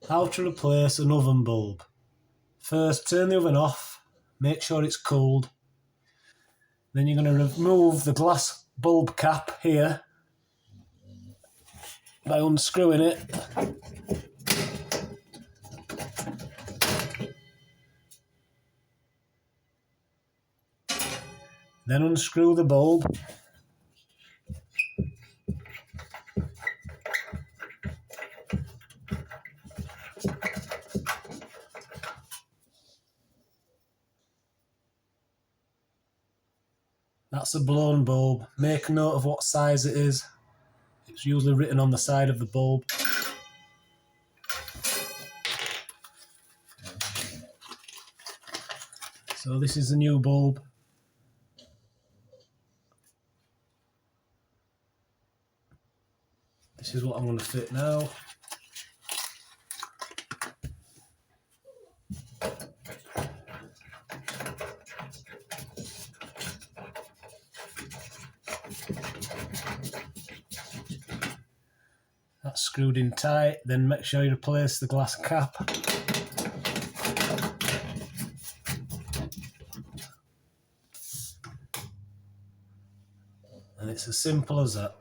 How to replace an oven bulb. First, turn the oven off, make sure it's cooled. Then you're going to remove the glass bulb cap here by unscrewing it. Then unscrew the bulb. That's a blown bulb. Make a note of what size it is. It's usually written on the side of the bulb. So this is the new bulb. This is what I'm going to fit now. That's screwed in tight. Then make sure you replace the glass cap. And it's as simple as that.